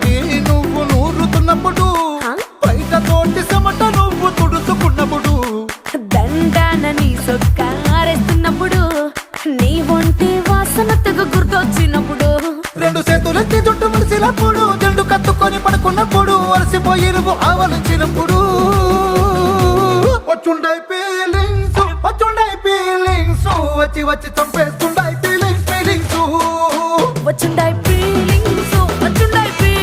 తోటి నువ్వు నూరుతున్నప్పుడు, బయట తోటి చెమట నువ్వు తుడుచుకున్నప్పుడు, దండాన నీ సొక్కారేస్తున్నప్పుడు, నీ ఒంటి వాసన తెగ గుర్తొచ్చినప్పుడు, రెండు చేతులెత్తి జుట్టు ముడిసినప్పుడు, జండు కత్తుకొని పడుకున్నప్పుడు, అలసిపోయి నువ్వు ఆవలించినప్పుడు, వచ్చుండై ఫీలింగ్స్ వచ్చి వచ్చి చంపేస్తు